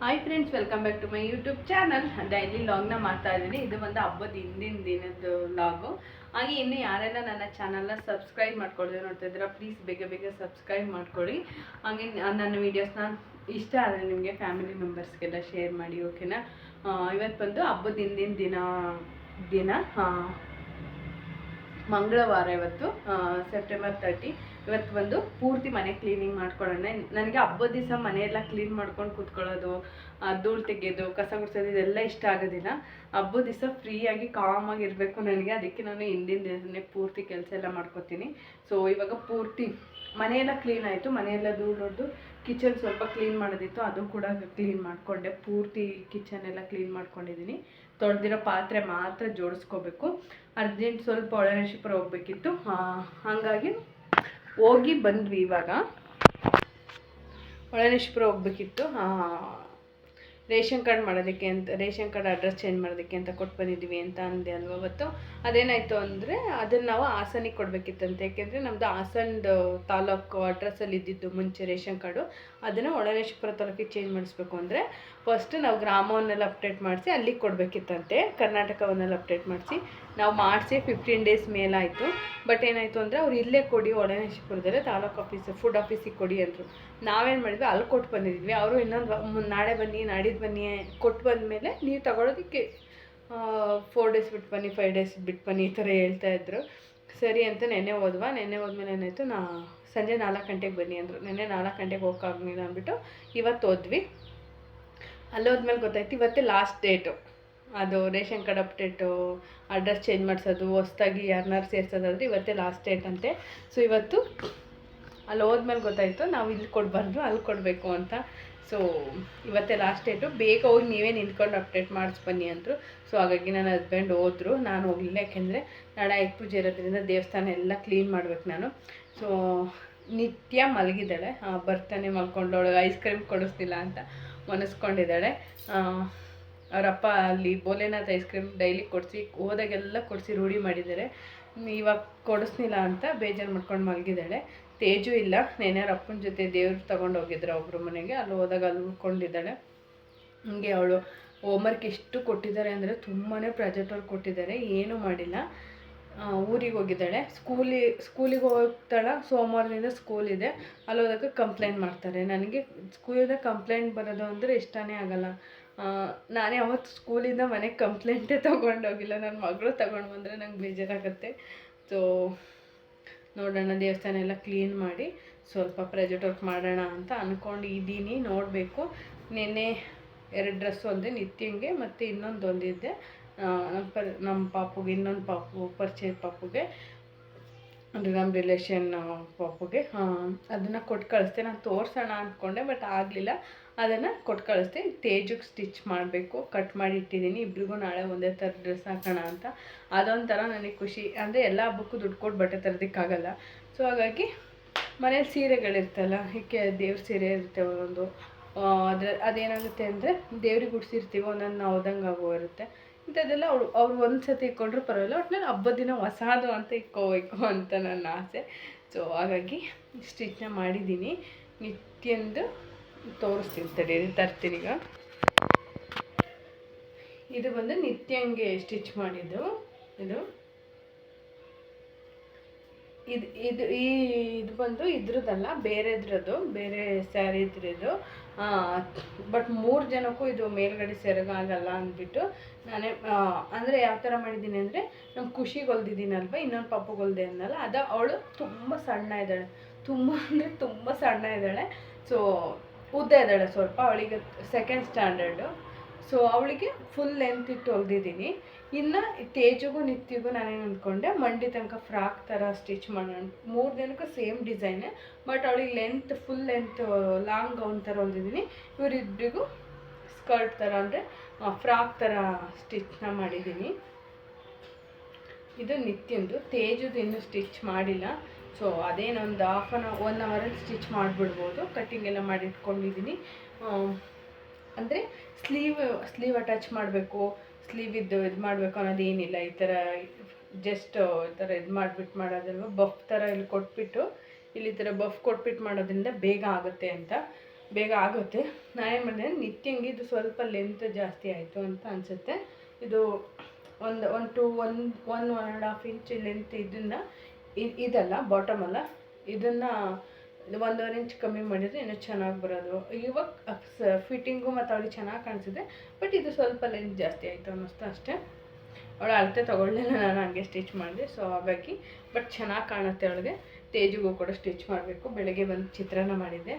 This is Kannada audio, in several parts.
Hi friends, welcome back to my YouTube channel. Daily ಲಾಗ್ನ ಮಾಡ್ತಾ ಇದ್ದೀನಿ. ಇದು ಒಂದು ಹಬ್ಬದ ಹಿಂದಿನ ದಿನದ ಲಾಗು. ಹಾಗೆ ಇನ್ನು ಯಾರೆಲ್ಲ ನನ್ನ ಚಾನಲ್ನ ಸಬ್ಸ್ಕ್ರೈಬ್ ಮಾಡ್ಕೊಳ್ಳೋದು ನೋಡ್ತಾ ಇದ್ದೀರಾ, ಪ್ಲೀಸ್ ಬೇಗ ಬೇಗ ಸಬ್ಸ್ಕ್ರೈಬ್ ಮಾಡ್ಕೊಳ್ಳಿ. ಹಾಗೆ ನನ್ನ ವೀಡಿಯೋಸ್ನ ಇಷ್ಟ ಆದರೆ ನಿಮಗೆ ಫ್ಯಾಮಿಲಿ ಮೆಂಬರ್ಸ್ಗೆಲ್ಲ ಶೇರ್ ಮಾಡಿ, ಓಕೆನಾ. ಇವತ್ತು ಬಂದು ಹಬ್ಬದ ಹಿಂದಿನ ದಿನ ಮಂಗಳವಾರ. ಇವತ್ತು ಸೆಪ್ಟೆಂಬರ್ 30. ಇವತ್ತು ಬಂದು ಪೂರ್ತಿ ಮನೆ ಕ್ಲೀನಿಂಗ್ ಮಾಡ್ಕೊಳ್ಳೋಣ. ನನಗೆ ಹಬ್ಬದ ದಿವಸ ಮನೆಯೆಲ್ಲ ಕ್ಲೀನ್ ಮಾಡ್ಕೊಂಡು ಕೂತ್ಕೊಳ್ಳೋದು, ಧೂಳು ತೆಗೆಯೋದು, ಕಸ ಗುಡಿಸೋದು ಇದೆಲ್ಲ ಇಷ್ಟ ಆಗೋದಿಲ್ಲ. ಹಬ್ಬದ ದಿವಸ ಫ್ರೀಯಾಗಿ ಕಾಮಾಗಿ ಇರಬೇಕು ನನಗೆ. ಅದಕ್ಕೆ ನಾನು ಹಿಂದಿನ ದಿನನೇ ಪೂರ್ತಿ ಕೆಲಸ ಎಲ್ಲ ಮಾಡ್ಕೊತೀನಿ. ಸೊ ಇವಾಗ ಪೂರ್ತಿ ಮನೆಯೆಲ್ಲ ಕ್ಲೀನ್ ಆಯಿತು. ಮನೆಯೆಲ್ಲ ಧೂಳು ಹೊಡೆದು ಕಿಚನ್ ಸ್ವಲ್ಪ ಕ್ಲೀನ್ ಮಾಡೋದಿತ್ತು, ಅದು ಕೂಡ ಕ್ಲೀನ್ ಮಾಡಿಕೊಂಡೆ. ಪೂರ್ತಿ ಕಿಚನ್ ಎಲ್ಲ ಕ್ಲೀನ್ ಮಾಡ್ಕೊಂಡಿದ್ದೀನಿ. ತೊಳೆದಿರೋ ಪಾತ್ರೆ ಮಾತ್ರ ಜೋಡಿಸ್ಕೋಬೇಕು. ಅರ್ಜೆಂಟ್ ಸ್ವಲ್ಪ ಒಳನೇಶಿಪುರ ಹೋಗ್ಬೇಕಿತ್ತು, ಹಾಗಾಗಿ ಹೋಗಿ ಬಂದ್ವಿ. ಇವಾಗ ಒಳನೇಶಿಪುರ ಹೋಗ್ಬೇಕಿತ್ತು, ರೇಷನ್ ಕಾರ್ಡ್ ಮಾಡೋದಕ್ಕೆ ಅಂತ, ರೇಷನ್ ಕಾರ್ಡ್ ಅಡ್ರೆಸ್ ಚೇಂಜ್ ಮಾಡೋದಕ್ಕೆ ಅಂತ ಕೊಟ್ಟು ಬಂದಿದ್ವಿ ಅಂತ ಅಂದೆ ಅಲ್ವ ಅವತ್ತು. ಅದೇನಾಯಿತು ಅಂದರೆ ಅದನ್ನು ನಾವು ಹಾಸನಿಗೆ ಕೊಡಬೇಕಿತ್ತಂತೆ. ಯಾಕೆಂದರೆ ನಮ್ಮದು ಹಾಸನದ ತಾಲೂಕು ಅಡ್ರೆಸ್ಸಲ್ಲಿ ಇದ್ದಿದ್ದು ಮುಂಚೆ ರೇಷನ್ ಕಾರ್ಡು, ಅದನ್ನು ಒಳನೇಶಿಪುರ ತಾಲೂಕಿಗೆ ಚೇಂಜ್ ಮಾಡಿಸ್ಬೇಕು ಅಂದರೆ ಫಸ್ಟ್ ನಾವು ಗ್ರಾಮವನ್ನೆಲ್ಲ ಅಪ್ಡೇಟ್ ಮಾಡಿಸಿ ಅಲ್ಲಿಗೆ ಕೊಡಬೇಕಿತ್ತಂತೆ. ಕರ್ನಾಟಕವನ್ನೆಲ್ಲ ಅಪ್ಡೇಟ್ ಮಾಡಿಸಿ ನಾವು ಮಾಡಿಸಿ 15 ಡೇಸ್ ಮೇಲಾಯಿತು. ಬಟ್ ಏನಾಯಿತು ಅಂದರೆ ಅವ್ರು ಇಲ್ಲೇ ಕೊಡಿ, ಒಳನೇಶಿಪುರದಲ್ಲೇ ತಾಲೂಕು ಆಫೀಸ್ ಫುಡ್ ಆಫೀಸಿಗೆ ಕೊಡಿ ಅಂದರು. ನಾವೇನು ಮಾಡಿದ್ವಿ, ಅಲ್ಲಿ ಕೊಟ್ಟು ಬಂದಿದ್ವಿ. ಅವರು ಇನ್ನೊಂದು ನಾಳೆ ಬನ್ನಿ, ನಾಡಿದ್ದು ಬನ್ನಿ, ಕೊಟ್ಟು ಬಂದಮೇಲೆ ನೀವು ತಗೊಳ್ಳೋದಕ್ಕೆ 4 ಡೇಸ್ ಬಿಟ್ಟು ಬನ್ನಿ, 5 ಡೇಸ್ ಬಿಟ್ಟು ಬನ್ನಿ, ಈ ಥರ ಹೇಳ್ತಾಯಿದ್ರು. ಸರಿ ಅಂತ ನೆನ್ನೆ ಹೋದ್ಮೇಲೆ ಏನಾಯಿತು, ಸಂಜೆ 4 ಗಂಟೆಗೆ ಬನ್ನಿ ಅಂದರು. ನೆನ್ನೆ 4 ಗಂಟೆಗೆ ಹೋಗೋಕ್ಕಾಗಲಿಲ್ಲ ಅಂದ್ಬಿಟ್ಟು ಇವತ್ತು ಹೋದ್ವಿ. ಅಲ್ಲಿ ಹೋದ್ಮೇಲೆ ಗೊತ್ತಾಯ್ತು ಇವತ್ತೇ ಲಾಸ್ಟ್ ಡೇಟು. ಅದು ration card update, address change ಮಾಡಿಸೋದು, ಹೊಸ್ದಾಗಿ ಯಾರನ್ನಾರು ಸೇರ್ಸೋದಾದರೆ ಇವತ್ತೇ ಲಾಸ್ಟ್ ಡೇಟ್ ಅಂತೆ. ಸೊ ಇವತ್ತು ಅಲ್ಲಿ ಹೋದ್ಮೇಲೆ ಗೊತ್ತಾಯಿತು ನಾವು ಇಲ್ಲಿ ಕೊಡಬಾರ್ದು, ಅಲ್ಲಿ ಕೊಡಬೇಕು ಅಂತ. ಸೊ ಇವತ್ತೇ ಲಾಸ್ಟ್ ಡೇಟು. ಬೇಗ ಹೋಗಿ ನೀವೇ ನಿಂತ್ಕೊಂಡು ಅಪ್ಡೇಟ್ ಮಾಡಿಸ್ಬನ್ನಿ ಅಂದರು. ಸೊ ಹಾಗಾಗಿ ನನ್ನ ಹಸ್ಬೆಂಡ್ ಹೋದರು, ನಾನು ಹೋಗಲಿಲ್ಲ. ಯಾಕೆಂದರೆ ನಾಳೆ ಆಯುಧ ಪೂಜೆ ಇರೋದ್ರಿಂದ ದೇವಸ್ಥಾನ ಎಲ್ಲ ಕ್ಲೀನ್ ಮಾಡ್ಬೇಕು ನಾನು. ಸೊ ನಿತ್ಯ ಮಲಗಿದ್ದಾಳೆ, ಬರ್ತಾನೆ ಮಲ್ಕೊಂಡವಳು, ಐಸ್ ಕ್ರೀಮ್ ಕೊಡಿಸ್ತಿಲ್ಲ ಅಂತ ಮನಸ್ಕೊಂಡಿದ್ದಾಳೆ. ಅವರಪ್ಪ ಅಲ್ಲಿ ಭೋಲೆನಾಥ್ ಐಸ್ ಕ್ರೀಮ್ ಡೈಲಿ ಕೊಡಿಸಿ, ಹೋದಾಗೆಲ್ಲ ಕೊಡಿಸಿ ರೂಢಿ ಮಾಡಿದ್ದಾರೆ. ಇವಾಗ ಕೊಡಿಸ್ನಿಲ್ಲ ಅಂತ ಬೇಜಾರು ಮಾಡ್ಕೊಂಡು ಮಲಗಿದ್ದಾಳೆ. ತೇಜು ಇಲ್ಲ, ನೆನೆ ಅಪ್ಪನ ಜೊತೆ ದೇವ್ರು ತೊಗೊಂಡೋಗಿದ್ರು ಒಬ್ಬರು ಮನೆಗೆ, ಅಲ್ಲಿ ಹೋದಾಗ ಅಲ್ಲಿ ಉಳ್ಕೊಂಡಿದ್ದಾಳೆ. ಹೀಗೆ ಅವಳು ಹೋಮ್ವರ್ಕ್ ಎಷ್ಟು ಕೊಟ್ಟಿದ್ದಾರೆ ಅಂದರೆ ತುಂಬಾ ಪ್ರಾಜೆಕ್ಟ್ ವರ್ಕ್ ಕೊಟ್ಟಿದ್ದಾರೆ, ಏನೂ ಮಾಡಿಲ್ಲ. ಊರಿಗೆ ಹೋಗಿದ್ದಾಳೆ. ಸ್ಕೂಲಿಗೆ ಹೋಗ್ತಾಳೆ. ಸೋಮವಾರದಿಂದ ಸ್ಕೂಲ್ ಇದೆ, ಅಲ್ಲಿ ಹೋದಾಗ ಕಂಪ್ಲೇಂಟ್ ಮಾಡ್ತಾರೆ. ನನಗೆ ಸ್ಕೂಲಿಂದ ಕಂಪ್ಲೇಂಟ್ ಬರೋದು ಅಂದರೆ ಇಷ್ಟನೇ ಆಗಲ್ಲ. ನಾನೇ ಅವತ್ತು ಸ್ಕೂಲಿಂದ ಮನೆಗೆ ಕಂಪ್ಲೇಂಟೇ ತೊಗೊಂಡೋಗಿಲ್ಲ. ನನ್ನ ಮಗಳು ತಗೊಂಡು ಬಂದರೆ ನಂಗೆ ಬೇಜಾರಾಗುತ್ತೆ. ಸೊ ನೋಡೋಣ, ದೇವಸ್ಥಾನ ಎಲ್ಲ ಕ್ಲೀನ್ ಮಾಡಿ ಸ್ವಲ್ಪ ಪ್ರಾಜೆಕ್ಟ್ ವರ್ಕ್ ಮಾಡೋಣ ಅಂತ ಅಂದ್ಕೊಂಡಿದ್ದೀನಿ. ನೋಡಬೇಕು. ನಿನ್ನೆ 2 ಡ್ರೆಸ್ ಹೊಲಿದೆ, ನಿತ್ಯಂಗೆ, ಮತ್ತು ಇನ್ನೊಂದು ಹೊಲಿದ್ದೆ ನಮ್ಮ ಪಾಪುಗೆ, ಇನ್ನೊಂದು ಪರಿಚಯದ ಪಾಪುಗೆ, ಅಂದರೆ ನಮ್ಮ ರಿಲೇಷನ್ ಪಾಪುಗೆ. ಅದನ್ನು ಕೊಟ್ಟು ಕಳಿಸ್ದೆ. ನಾನು ತೋರಿಸೋಣ ಅಂದ್ಕೊಂಡೆ, ಬಟ್ ಆಗಲಿಲ್ಲ. ಅದನ್ನು ಕೊಟ್ಟು ಕಳಿಸ್ದೆ. ತೇಜುಗೆ ಸ್ಟಿಚ್ ಮಾಡಬೇಕು, ಕಟ್ ಮಾಡಿ ಇಟ್ಟಿದ್ದೀನಿ. ಇಬ್ರಿಗೂ ನಾಳೆ ಒಂದೇ ಥರ ಡ್ರೆಸ್ ಹಾಕೋಣ ಅಂತ. ಅದೊಂಥರ ನನಗೆ ಖುಷಿ. ಅಂದರೆ ಎಲ್ಲ ಹಬ್ಬಕ್ಕೂ ದುಡ್ಡು ಕೊಟ್ಟು ಬಟ್ಟೆ ತರೋದಕ್ಕಾಗಲ್ಲ. ಸೊ ಹಾಗಾಗಿ ಮನೇಲಿ ಸೀರೆಗಳಿರ್ತಲ್ಲ, ಏಕೆ ದೇವ್ರ ಸೀರೆ ಇರುತ್ತೆ ಒಂದೊಂದು. ಅದೇನಾಗುತ್ತೆ ಅಂದರೆ ದೇವ್ರಿಗೆ ಉಡ್ಸಿರ್ತೀವಿ, ಒಂದೊಂದು ನಾವು ಓದಂಗೆ ಆಗೋ ಇರುತ್ತೆ. ಇಂಥದ್ದೆಲ್ಲ ಅವ್ರು ಒಂದು ಸತಿ ಇಟ್ಕೊಂಡ್ರೂ ಪರವಾಗಿಲ್ಲ, ಒಟ್ಟಿನಲ್ಲಿ ಹಬ್ಬದ ದಿನ ಹೊಸದು ಅಂತ ಇಟ್ಕೋಬೇಕು ಅಂತ ನನ್ನ ಆಸೆ. ಸೊ ಹಾಗಾಗಿ ಸ್ಟಿಚ್ನ ಮಾಡಿದ್ದೀನಿ. ನಿತ್ಯಂದು ತೋರಿಸ್ತೀನಿ, ತಡೀರಿ ತರ್ತೀನಿ. ಈಗ ಇದು ಬಂದು ನಿತ್ಯಂಗೆ ಸ್ಟಿಚ್ ಮಾಡಿದ್ದು. ಇದು ಬಂದು ಇದ್ರದ್ದಲ್ಲ, ಬೇರೆದ್ರದ್ದು, ಬೇರೆ ಸ್ಯಾರಿ ಇದ್ರದ್ದು. ಬಟ್ 3 ಜನಕ್ಕೂ ಇದು ಮೇಲ್ಗಡೆ ಸೆರಗಾಗಲ್ಲ ಅಂದ್ಬಿಟ್ಟು ನಾನೇ ಅಂದರೆ ಯಾವ ಥರ ಮಾಡಿದ್ದೀನಿ ಅಂದರೆ, ನಮ್ಮ ಖುಷಿಗೆ ಹೊಲ್ದಿದ್ದೀನಲ್ವ, ಇನ್ನೊಂದು ಪಾಪುಗೆ ಹೊಲ್ದೆ ಅನ್ನಲ್ಲ, ಅದು ಅವಳು ತುಂಬ ಸಣ್ಣ ಇದ್ದಾಳೆ, ತುಂಬ ಅಂದರೆ ತುಂಬ ಸಣ್ಣ ಇದ್ದಾಳೆ. ಸೊ ಉದ್ದ ಇದ್ದಾಳೆ ಸ್ವಲ್ಪ, ಅವಳಿಗೆ 2nd ಸ್ಟ್ಯಾಂಡರ್ಡು. ಸೊ ಅವಳಿಗೆ ಫುಲ್ ಲೆಂತ್ ಇಟ್ಟು ಹೊಲ್ದಿದ್ದೀನಿ. ಇನ್ನು ತೇಜುಗೂ ನಿತ್ಯಗೂ ನಾನೇನು ಅಂದ್ಕೊಂಡೆ, ಮಂಡಿ ತನಕ ಫ್ರಾಕ್ ಥರ ಸ್ಟಿಚ್ ಮಾಡೋಣ. 3 ಜನಕ್ಕೂ ಸೇಮ್ ಡಿಸೈನೇ, ಬಟ್ ಅವಳಿಗೆ length full length long gown ಥರ ಹೊಲ್ದಿದ್ದೀನಿ. ಇವರಿಬ್ಬರಿಗೂ ಸ್ಕರ್ಟ್ ಥರ ಅಂದರೆ ಫ್ರಾಕ್ ಥರ ಸ್ಟಿಚ್ನ ಮಾಡಿದ್ದೀನಿ. ಇದು ನಿತ್ಯಂದು. ತೇಜುದು ಇನ್ನೂ ಸ್ಟಿಚ್ ಮಾಡಿಲ್ಲ. ಸೊ ಅದೇನೊಂದು 1 ಅವರಲ್ಲಿ ಸ್ಟಿಚ್ ಮಾಡಿಬಿಡ್ಬೋದು. ಕಟ್ಟಿಂಗ್ ಎಲ್ಲ ಮಾಡಿ ಇಟ್ಕೊಂಡಿದ್ದೀನಿ. ಅಂದರೆ ಸ್ಲೀವ್ ಅಟ್ಯಾಚ್ ಮಾಡಬೇಕು, ಸ್ಲೀವ್ ಇದು ಮಾಡಬೇಕು ಅನ್ನೋದೇನಿಲ್ಲ. ಈ ಥರ ಜಸ್ಟ್ ಈ ಥರ ಇದು ಮಾಡಿಬಿಟ್ಟು ಮಾಡೋದಲ್ವ, ಬಫ್ ಥರ ಇಲ್ಲಿ ಕೊಟ್ಬಿಟ್ಟು, ಇಲ್ಲಿ ಈ ಥರ ಬಫ್ ಕೊಟ್ಬಿಟ್ಟು ಮಾಡೋದ್ರಿಂದ ಬೇಗ ಆಗುತ್ತೆ ಅಂತ. ಬೇಗ ಆಗುತ್ತೆ. ನಾನೇನು ಮಾಡಿದೆ, ನಿಟ್ಟಿಂಗ್ ಇದು ಸ್ವಲ್ಪ ಲೆಂತ್ ಜಾಸ್ತಿ ಆಯಿತು ಅಂತ ಅನಿಸುತ್ತೆ. ಇದು one and half inch length ಇದನ್ನು ಇದಲ್ಲ ಬಾಟಮ್ ಅಲ್ಲ, ಇದನ್ನು 1.5 ಇಂಚ್ ಕಮ್ಮಿ ಮಾಡಿದರೆ ಇನ್ನೂ ಚೆನ್ನಾಗಿ ಬರೋದು. ಇವಾಗ ಫಿಟ್ಟಿಂಗು ಮತ್ತು ಅವಳಿಗೆ ಚೆನ್ನಾಗಿ ಕಾಣಿಸಿದೆ, ಬಟ್ ಇದು ಸ್ವಲ್ಪ ಲೆಂತ್ ಜಾಸ್ತಿ ಆಯಿತು ಅನ್ನಿಸ್ತು ಅಷ್ಟೇ. ಅವಳು ಅಳತೆ ತೊಗೊಳ್ಳಿಲ್ಲ, ನಾನು ಹಂಗೆ ಸ್ಟಿಚ್ ಮಾಡಿದೆ. ಸೊ ಹಾಗಾಗಿ ಬಟ್ ಚೆನ್ನಾಗಿ ಕಾಣುತ್ತೆ ಅವಳಿಗೆ. ತೇಜುಗೂ ಕೂಡ ಸ್ಟಿಚ್ ಮಾಡಬೇಕು. ಬೆಳಗ್ಗೆ ಬಂದು ಚಿತ್ರಾನ್ನ ಮಾಡಿದ್ದೆ.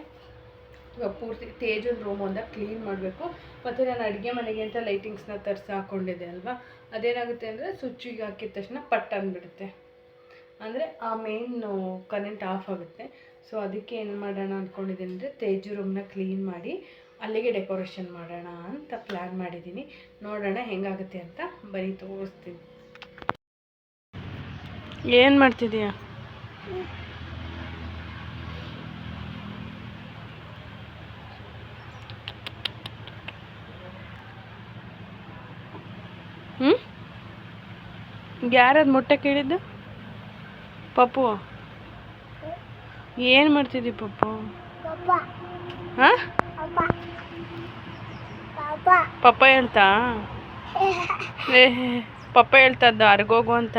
ಇವಾಗ ಪೂರ್ತಿ ತೇಜನ ರೂಮ್ ಒಂದ ಕ್ಲೀನ್ ಮಾಡಬೇಕು. ಮತ್ತು ನಾನು ಅಡುಗೆ ಮನೆಗೆ ಅಂತ ಲೈಟಿಂಗ್ಸ್ನ ತರಿಸಿ ಹಾಕ್ಕೊಂಡಿದ್ದೆ ಅಲ್ವಾ, ಅದೇನಾಗುತ್ತೆ ಅಂದರೆ ಸ್ವಿಚ್ಚಿಗೆ ಹಾಕಿದ ತಕ್ಷಣ ಪಟ್ ಅಂದ್ಬಿಡುತ್ತೆ, ಅಂದರೆ ಆ ಮೇಯ್ನು ಕರೆಂಟ್ ಆಫ್ ಆಗುತ್ತೆ. ಸೊ ಅದಕ್ಕೆ ಏನು ಮಾಡೋಣ ಅಂದ್ಕೊಂಡಿದ್ದೀನಿ ಅಂದರೆ ತೇಜು ರೂಮ್ನ ಕ್ಲೀನ್ ಮಾಡಿ ಅಲ್ಲಿಗೆ ಡೆಕೋರೇಷನ್ ಮಾಡೋಣ ಅಂತ ಪ್ಲ್ಯಾನ್ ಮಾಡಿದ್ದೀನಿ. ನೋಡೋಣ ಹೆಂಗಾಗುತ್ತೆ ಅಂತ ಬರೀ ತೋರಿಸ್ತೀನಿ. ಏನು ಮಾಡ್ತಿದ್ದೀಯಾ? ಯಾರದು ಮೊಟ್ಟೆ ಕೇಳಿದ್ದು? ಪಪ್ಪು ಏನು ಮಾಡ್ತಿದ್ದಿ ಪಪ್ಪು? ಹಾಂ ಪಪ್ಪ ಹೇಳ್ತಾ ಪಪ್ಪ ಹೇಳ್ತದ್ದು ಅರ್ಗೋಗು ಅಂತ.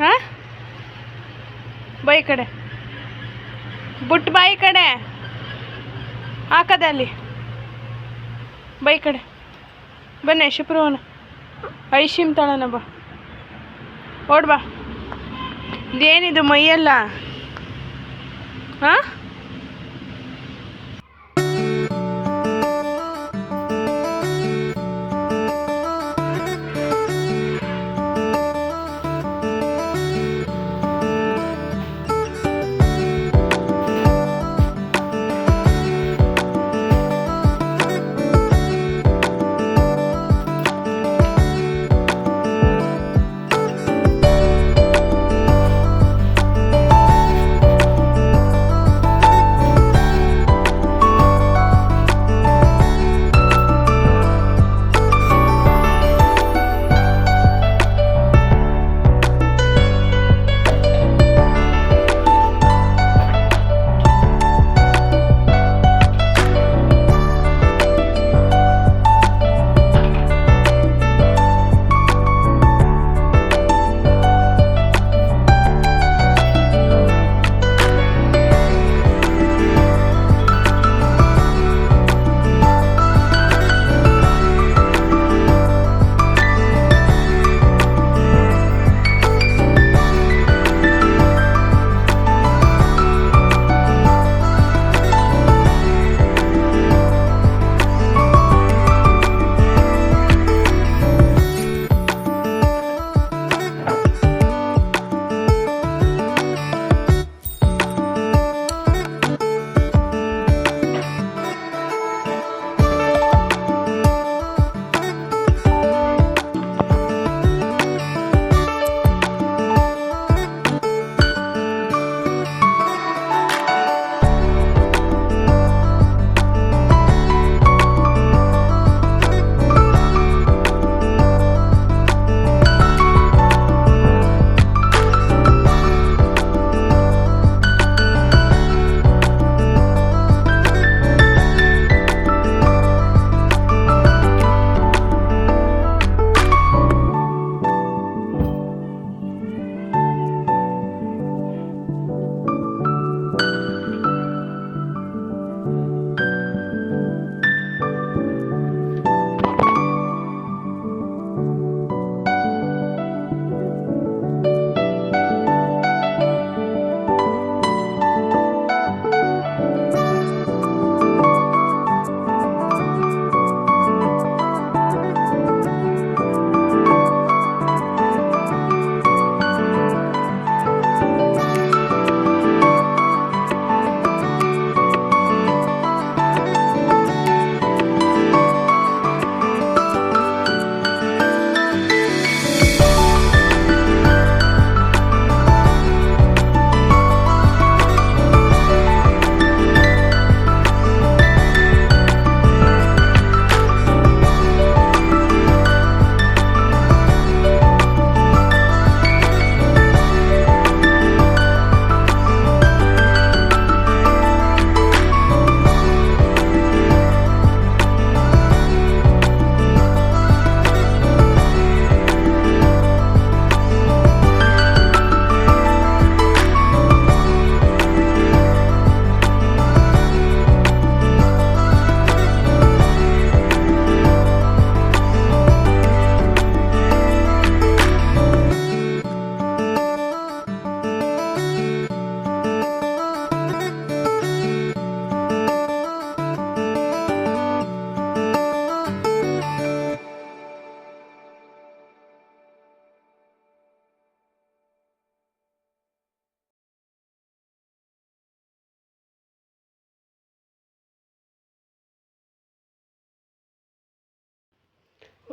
ಹಾಂ ಬೈ ಕಡೆ ಬುಟ್ಟು ಬಾಯಿ ಕಡೆ ಹಾಕದೆ ಅಲ್ಲಿ ಬೈ ಕಡೆ ಬನ್ನಿ ಶಿಪ್ರವನ ಐಶಿಮ್ ತಳನ ಬಾ ಓಡ್ ಬಾ. ಇದೇನಿದು ಮೈಯೆಲ್ಲ? ಹಾಂ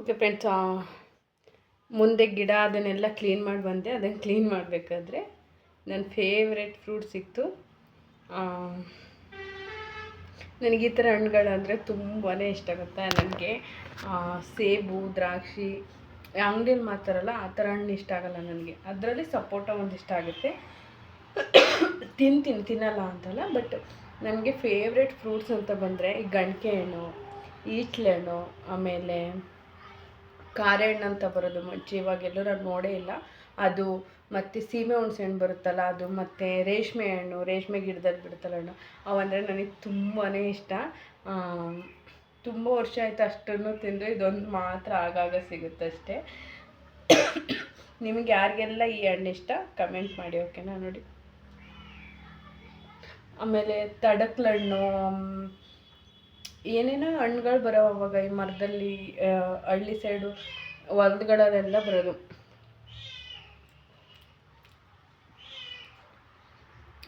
ಓಕೆ ಫ್ರೆಂಡ್ಸ್, ಮುಂದೆ ಗಿಡ ಅದನ್ನೆಲ್ಲ ಕ್ಲೀನ್ ಮಾಡಿ ಬಂದೆ. ಅದನ್ನು ಕ್ಲೀನ್ ಮಾಡಬೇಕಾದ್ರೆ ನನ್ನ ಫೇವ್ರೆಟ್ ಫ್ರೂಟ್ ಸಿಕ್ತು. ನನಗೆ ಈ ಥರ ಹಣ್ಣುಗಳಂದರೆ ತುಂಬಾ ಇಷ್ಟ ಆಗುತ್ತೆ. ನನಗೆ ಸೇಬು, ದ್ರಾಕ್ಷಿ ಅಂಗಡಿಯಲ್ಲಿ ಮಾತಾರಲ್ಲ ಆ ಥರ ಹಣ್ಣು ಇಷ್ಟ ಆಗಲ್ಲ ನನಗೆ. ಅದರಲ್ಲಿ ಸಪೋಟ ಒಂದು ಇಷ್ಟ ಆಗುತ್ತೆ, ತಿನ್ನಲ್ಲ ಅಂತಲ್ಲ. ಬಟ್ ನನಗೆ ಫೇವ್ರೆಟ್ ಫ್ರೂಟ್ಸ್ ಅಂತ ಬಂದರೆ ಈ ಗಣಕೆ ಹಣ್ಣು, ಈಟ್ಲೆ ಹಣ್ಣು, ಆಮೇಲೆ ಕಾರೆ ಹಣ್ಣು ಅಂತ ಬರೋದು ಮುಂಚೆ, ಇವಾಗೆಲ್ಲೂ ನಾನು ನೋಡೇ ಇಲ್ಲ ಅದು. ಮತ್ತು ಸೀಮೆ ಹುಣಸೆ ಹಣ್ಣು ಬರುತ್ತಲ್ಲ ಅದು, ಮತ್ತು ರೇಷ್ಮೆ ಹಣ್ಣು, ರೇಷ್ಮೆ ಗಿಡದಲ್ಲಿ ಬಿಡುತ್ತಲ್ಲ ಹಣ್ಣು, ಅವಂದರೆ ನನಗೆ ತುಂಬಾ ಇಷ್ಟ. ತುಂಬ ವರ್ಷ ಆಯಿತು ಅಷ್ಟನ್ನು ತಿಂದು, ಇದೊಂದು ಮಾತ್ರ ಆಗಾಗ ಸಿಗುತ್ತೆ ಅಷ್ಟೇ. ನಿಮಗೆ ಯಾರಿಗೆಲ್ಲ ಈ ಹಣ್ಣು ಇಷ್ಟ ಕಮೆಂಟ್ ಮಾಡಿ, ಓಕೆನಾ? ನೋಡಿ, ಆಮೇಲೆ ತಡಕ್ಲಣ್ಣು, ಏನೇನೋ ಹಣ್ಣುಗಳು ಬರೋ ಅವಾಗ ಈ ಮರದಲ್ಲಿ, ಹಳ್ಳಿ ಸೈಡು ಹೊಲಗಳಲ್ಲೆಲ್ಲ ಬರೋದು.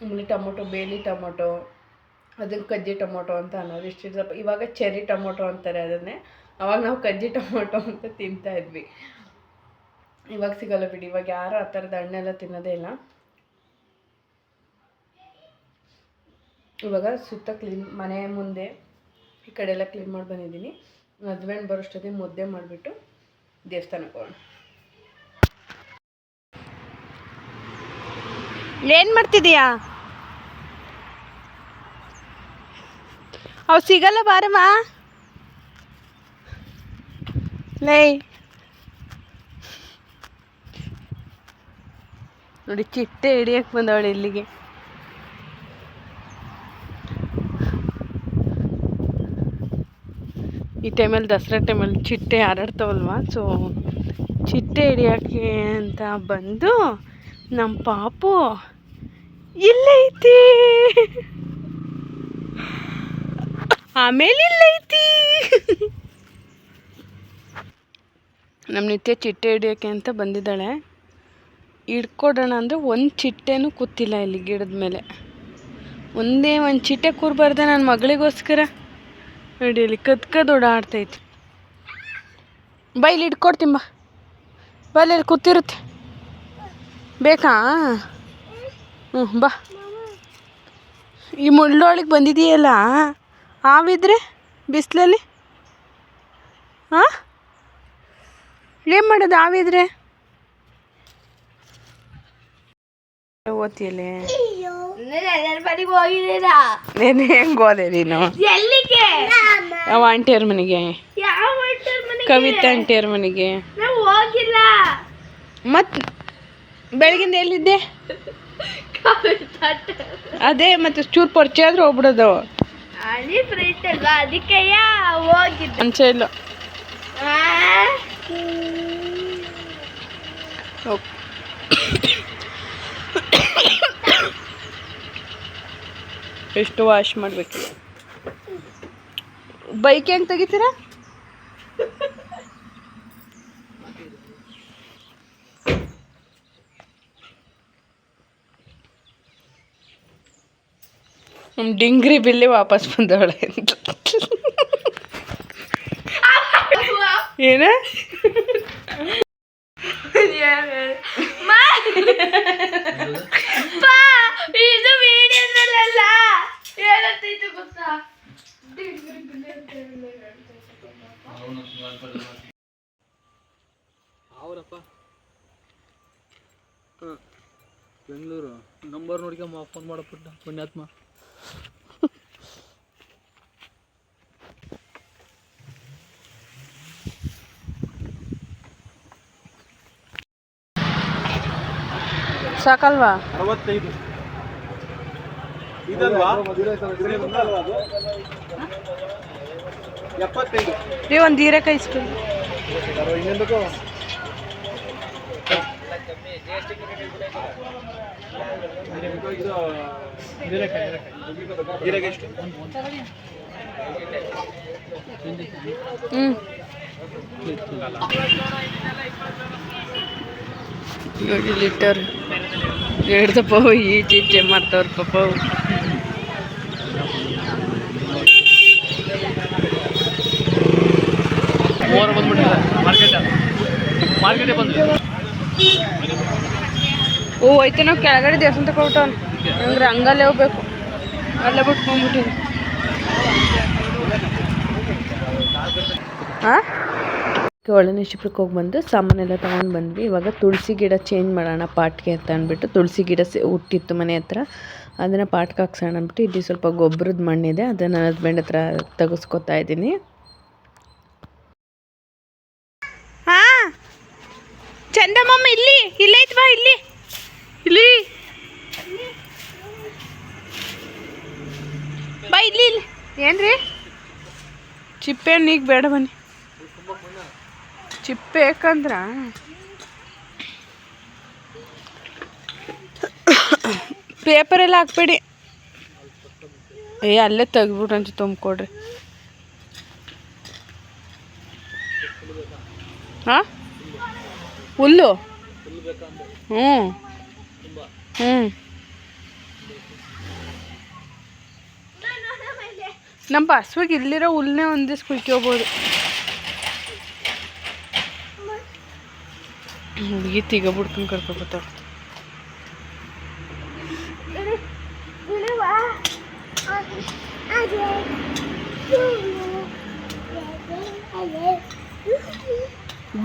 ಆಮೇಲೆ ಟೊಮೊಟೊ, ಬೇಲಿ ಟೊಮೊಟೊ, ಅದನ್ನು ಕಜ್ಜಿ ಟೊಮೊಟೊ ಅಂತ ಅನ್ನೋದು. ಇಷ್ಟು ಸ್ವಲ್ಪ ಇವಾಗ ಚೆರಿ ಟೊಮೊಟೊ ಅಂತಾರೆ ಅದನ್ನೇ. ಅವಾಗ ನಾವು ಕಜ್ಜಿ ಟೊಮೊಟೊ ಅಂತ ತಿಂತಾಯಿದ್ವಿ. ಇವಾಗ ಸಿಗೋಲ್ಲ ಬಿಡಿ, ಇವಾಗ ಯಾರು ಆ ಥರದ ಹಣ್ಣೆಲ್ಲ ತಿನ್ನೋದೇ ಇಲ್ಲ. ಇವಾಗ ಸುತ್ತ ಕ್ಲೀನ್, ಮನೆ ಮುಂದೆ ಈ ಕಡೆ ಎಲ್ಲ ಕ್ಲೀನ್ ಮಾಡಿ ಬಂದಿದ್ದೀನಿ. ಹಸ್ಬೆಂಡ್ ಬರೋಷ್ಟೊತ್ತಿಗೆ ಮುದ್ದೆ ಮಾಡಿಬಿಟ್ಟು ದೇವಸ್ಥಾನಕ್ಕೆ ಹೋಗೋಣ. ಏನು ಮಾಡ್ತಿದ್ದೀಯಾ? ಅವು ಸಿಗಲ್ಲ ಬಾರಮ್ಮ. ಲೇ ನೋಡಿ, ಚಿಟ್ಟೆ ಹಿಡಿಯಕ್ಕೆ ಬಂದವಳು ಇಲ್ಲಿಗೆ. ಈ ಟೈಮಲ್ಲಿ, ದಸರಾ ಟೈಮಲ್ಲಿ ಚಿಟ್ಟೆ ಹಾರಾಡ್ತಾವಲ್ವ, ಸೊ ಚಿಟ್ಟೆ ಹಿಡಿಯೋಕ್ಕೆ ಅಂತ ಬಂದು ನಮ್ಮ ಪಾಪು ಇಲ್ಲೈತಿ, ಆಮೇಲೆ ಇಲ್ಲೈತಿ. ನಮ್ಮ ನಿತ್ಯ ಚಿಟ್ಟೆ ಹಿಡಿಯೋಕ್ಕೆ ಅಂತ ಬಂದಿದ್ದಾಳೆ. ಹಿಡ್ಕೊಡೋಣ ಅಂದರೆ ಒಂದು ಚಿಟ್ಟೆನೂ ಕೂತಿಲ್ಲ ಇಲ್ಲಿ ಗಿಡದ ಮೇಲೆ. ಒಂದೇ ಒಂದು ಚಿಟ್ಟೆ ಕೂರಬಾರ್ದೆ ನನ್ನ ಮಗಳಿಗೋಸ್ಕರ. ನೋಡಿ, ಇಲ್ಲಿ ಕದ್ಕದ್ದು ಓಡಾಡ್ತೈತಿ. ಬೈಲಿ ಹಿಡ್ಕೊಡ್ತೀನಿ, ಬಾ ಬೈಲಿ ಕೂತಿರುತ್ತೆ. ಬೇಕಾ? ಬಾ. ಈ ಮುಳ್ಳೊಳಗೆ ಬಂದಿದೆಯಲ್ಲ, ಹಾವಿದ್ರೆ ಬಿಸಿಲಲ್ಲಿ ಹಾಂ ಏನು ಮಾಡೋದು? ಹಾವಿದ್ರೆ ಓದ್ತಿಯಲ್ಲೇ ನೀನು ಹೆಂಗೆ ಓದೆ? ನೀನು ಯಾವ ಆಂಟಿಯವ್ರ ಮನೆಗೆ? ಕವಿತಾ ಆಂಟಿಯವ್ರ ಮನೆಗೆ. ಮತ್ತು ಬೆಳಗಿಂದ ಎಲ್ಲಿದ್ದೆ? ಅದೇ ಮತ್ತೆ ಚೂರು ಪರಿಚಯ ಆದ್ರೂ ಹೋಗ್ಬಿಡೋದು. ಅದಕ್ಕೆ ಅಂಚೆ ಇಲ್ಲ. ಎಷ್ಟು ವಾಶ್ ಮಾಡಬೇಕು. ಬೈಕ್ ಹೆಂಗೆ ತೆಗಿತೀರಾ? ನಮ್ಮ ಡಿಂಗ್ರಿ ಬಿಲ್ಲಿ ವಾಪಸ್ ಬಂದವಳೆ ಅಂತ. ಏನ ಇದು ವಿಡಿಯೋದಲ್ಲ ಏನಂತೈತೆ ಗೊತ್ತಾ? ಅವರಪ್ಪ ಬೆಂಗಳೂರು ನಂಬರ್ ನೋಡ್ಕೊಂಬ ಫೋನ್ ಮಾಡಪ್ಪ ಪುಣ್ಯಾತ್ಮ. ಸಾಕಲ್ವಾ? 65 ಇದಲ್ವಾ? 75 ರೀ. ಒಂದು ಹೀರೆಕಾಯಿ ಇಷ್ಟು ಇನ್ನೊಂದಕ್ಕೂ ನೋಡಿ ಲೀಟರ್ ಹಿಡ್ದಪ್ಪ. ಈ ಚೀಚೆ ಮಾಡ್ತವ್ರ ಪಾಪ. ಮೂರು ಬಂದ್ಬಿಟ್ಟಿದೆ. ಓ ಐತೆ ನಾವು ಕೆಳಗಡೆ ದೇವಸ್ಥಾನ ತಗೊಳ್ತಾವ ಅಂದ್ರೆ ಹಂಗಲ್ಲೇ ಹೋಗ್ಬೇಕು ಅಲ್ಲೇ ಬಿಟ್ಕೊಂಡ್ಬಿಟ್ಟಿವಿ. ಹಾಂ ಒಳನೇಶ್ವರಕ್ಕೆ ಹೋಗಿ ಬಂದು ಸಾಮಾನೆಲ್ಲ ತೊಗೊಂಡು ಬಂದ್ವಿ. ಇವಾಗ ತುಳಸಿ ಗಿಡ ಚೇಂಜ್ ಮಾಡೋಣ ಪಾಟ್ಗೆ ಅಂತ ಅಂದ್ಬಿಟ್ಟು ತುಳಸಿ ಗಿಡ ಹುಟ್ಟಿತ್ತು ಮನೆ ಹತ್ರ, ಅದನ್ನು ಪಾಟ್ಗೆ ಹಾಕ್ಸೋಣ ಅಂದ್ಬಿಟ್ಟು ಇಲ್ಲಿ ಸ್ವಲ್ಪ ಗೊಬ್ಬರದ ಮಣ್ಣಿದೆ ಅದನ್ನು ನನ್ನ ಹಸ್ಬೆಂಡ್ ಹತ್ರ ತೆಗೆಸ್ಕೊತಾ ಇದ್ದೀನಿ. ಹಾಂ ಚಂದಮ್ಮ ಇಲ್ಲಿ ಇಲ್ಲೈತ್ ಬಾ ಇಲ್ಲಿ ಇಲ್ಲಿ ಬಾ ಇಲ್ಲಿ ಇಲ್ಲಿ ಏನ್ರಿ ಚಿಪ್ಪೆ ಹಣ್ಣು ಈಗ ಬೇಡ ಬನ್ನಿ ಚಿಪ್ಪೆ ಯಾಕಂದ್ರ ಪೇಪರ್ ಎಲ್ಲ ಹಾಕ್ಬೇಡಿ. ಅಲ್ಲೇ ತೆಗ್ದ್ಬಿಟ್ಟು ಅಂತ ತುಂಬಿಕೊಡ್ರಿ. ಹಾಂ ಹುಲ್ಲು ಹ್ಞೂ ನಮ್ಮ ಬಸ್ವಿಗೆ ಇಲ್ಲಿರೋ ಹುಲ್ಲನ್ನೇ ಒಂದಿವ್ಸ ಕುಯ್ಕೋಬೋದು. ಹುಡುಗಿ ತಿಗ ಬಿಡ್ಕೊಂಡು ಕರ್ಕೊಬತ್ತಾವ.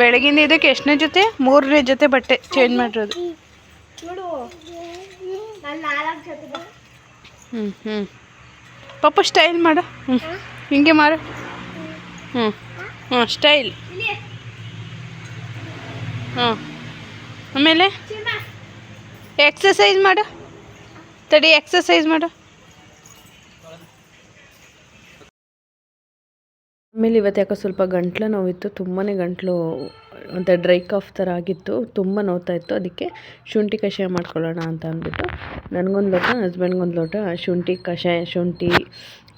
ಬೆಳಗಿಂದ ಇದಕ್ಕೆ ಎಷ್ಟನೇ ಜೊತೆ? 3ನೇ ಜೊತೆ ಬಟ್ಟೆ ಚೇಂಜ್ ಮಾಡಿರೋದು. ಪಾಪ ಸ್ಟೈಲ್ ಮಾಡು. ಹಿಂಗೆ ಮಾಡು. ಸ್ಟೈಲ್. ಆಮೇಲೆ ಎಕ್ಸಸೈಸ್ ಮಾಡು. ತಡಿ ಎಕ್ಸಸೈಸ್ ಮಾಡು. ಆಮೇಲೆ ಇವತ್ತು ಯಾಕೋ ಸ್ವಲ್ಪ ಗಂಟ್ಲು ನೋವಿತ್ತು, ತುಂಬಾ ಗಂಟ್ಲು ಒಂಥರ ಡ್ರೈ ಕಾಫ್ ಥರ ಆಗಿತ್ತು, ತುಂಬ ನೋವ್ತಾ ಇತ್ತು. ಅದಕ್ಕೆ ಶುಂಠಿ ಕಷಾಯ ಮಾಡ್ಕೊಳ್ಳೋಣ ಅಂತ ಅಂದ್ಬಿಟ್ಟು ನನಗೊಂದು ಲೋಟ ಹಸ್ಬೆಂಡ್ಗೊಂದು ಲೋಟ ಶುಂಠಿ ಕಷಾಯ, ಶುಂಠಿ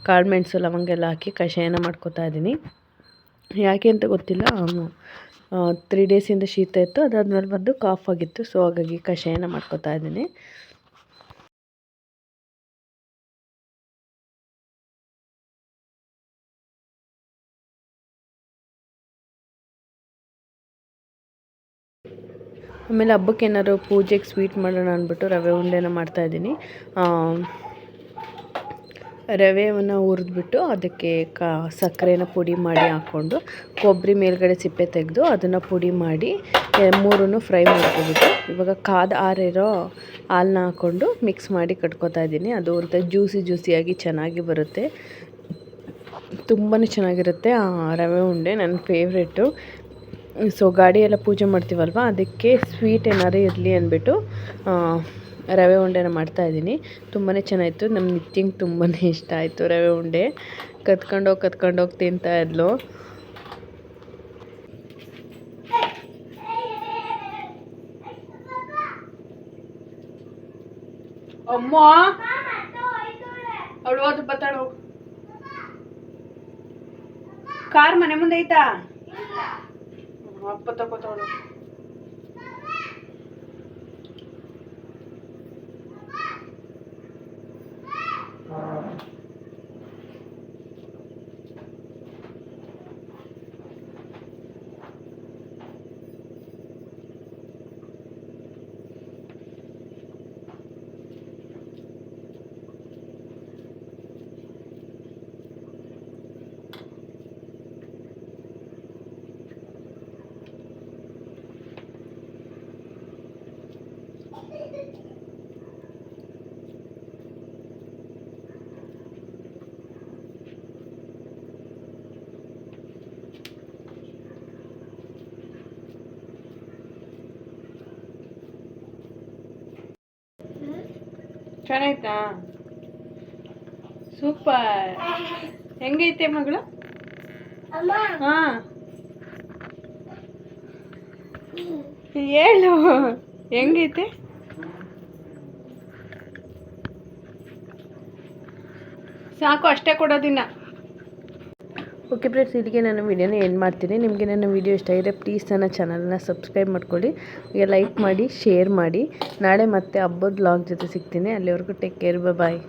ಕಾಳು ಮೆಣಸು ಲವಂಗ ಎಲ್ಲ ಹಾಕಿ ಕಷಾಯನ ಮಾಡ್ಕೊತಾ ಇದ್ದೀನಿ. ಯಾಕೆ ಅಂತ ಗೊತ್ತಿಲ್ಲ, 3 ಡೇಸಿಂದ ಶೀತ ಇತ್ತು, ಅದಾದ್ಮೇಲೆ ಬಂದು ಕಾಫ್ ಆಗಿತ್ತು. ಸೊ ಹಾಗಾಗಿ ಕಷಾಯನ ಮಾಡ್ಕೊತಾ ಇದ್ದೀನಿ. ಆಮೇಲೆ ಹಬ್ಬಕ್ಕೆ ಏನಾದ್ರು ಪೂಜೆಗೆ ಸ್ವೀಟ್ ಮಾಡೋಣ ಅಂದ್ಬಿಟ್ಟು ರವೆ ಉಂಡೆನ ಮಾಡ್ತಾಯಿದ್ದೀನಿ. ರವೆಯನ್ನು ಹುರಿದ್ಬಿಟ್ಟು ಅದಕ್ಕೆ ಸಕ್ಕರೆನ ಪುಡಿ ಮಾಡಿ ಹಾಕ್ಕೊಂಡು ಕೊಬ್ಬರಿ ಮೇಲ್ಗಡೆ ಸಿಪ್ಪೆ ತೆಗೆದು ಅದನ್ನು ಪುಡಿ ಮಾಡಿ 3 ಫ್ರೈ ಮಾಡ್ಕೊಬಿಟ್ಟು ಇವಾಗ ಆರಿರೋ ಹಾಲನ್ನ ಹಾಕ್ಕೊಂಡು ಮಿಕ್ಸ್ ಮಾಡಿ ಕಟ್ಕೊತಾ ಇದ್ದೀನಿ. ಅದು ಒಂಥರ ಜ್ಯೂಸಿಯಾಗಿ ಚೆನ್ನಾಗಿ ಬರುತ್ತೆ, ತುಂಬಾ ಚೆನ್ನಾಗಿರುತ್ತೆ ಆ ರವೆ ಉಂಡೆ, ನನ್ನ ಫೇವ್ರೆಟು. ಸೊ ಗಾಡಿಯೆಲ್ಲ ಪೂಜೆ ಮಾಡ್ತೀವಲ್ವ, ಅದಕ್ಕೆ ಸ್ವೀಟ್ ಏನಾರು ಇರಲಿ ಅಂದ್ಬಿಟ್ಟು ರವೆ ಉಂಡೆನ ಮಾಡ್ತಾಯಿದ್ದೀನಿ. ತುಂಬಾ ಚೆನ್ನಾಗಿತ್ತು. ನಮ್ಮ ನಿತ್ಯಂಗೆ ತುಂಬಾ ಇಷ್ಟ ಆಯಿತು ರವೆ ಉಂಡೆ. ಕತ್ಕೊಂಡೋಗಿ ತಿಂತಾ ಇದ್ಲು. ಅಮ್ಮ ಅವಳು ಹೋದ್ರು ಬತ್ತಾಳು. ಕಾರ್ ಮನೆ ಮುಂದೆ ಐತಾ? ಅಪ್ಪ ತಗೋತಾಳು. ಚೆನ್ನಾಯ್ತಾ? ಸೂಪರ್. ಹೆಂಗೈತೆ ಮಗಳು? ಹಾಂ ಹೇಳು, ಹೆಂಗೈತೆ? ಸಾಕು, ಅಷ್ಟೇ ಕೊಡೋದಿನ್ನ. ಓಕೆ ಫ್ರೆಂಡ್ಸ್, ಇಲ್ಲಿಗೆ ನಾನು ವಿಡಿಯೋನ ಎಂಡ್ ಮಾಡ್ತೀನಿ. ನಿಮಗೆ ನನ್ನ ವಿಡಿಯೋ ಇಷ್ಟ ಆಗಿದೆ ಪ್ಲೀಸ್ ನನ್ನ ಚಾನಲ್ನ ಸಬ್ಸ್ಕ್ರೈಬ್ ಮಾಡ್ಕೊಳ್ಳಿ, ಈಗ ಲೈಕ್ ಮಾಡಿ, ಶೇರ್ ಮಾಡಿ. ನಾಳೆ ಮತ್ತೆ ಹಬ್ಬದ ವ್ಲಾಗ್ ಜೊತೆ ಸಿಗ್ತೀನಿ. ಅಲ್ಲಿವರೆಗೂ ಟೇಕ್ ಕೇರ್, ಬಾಯ್.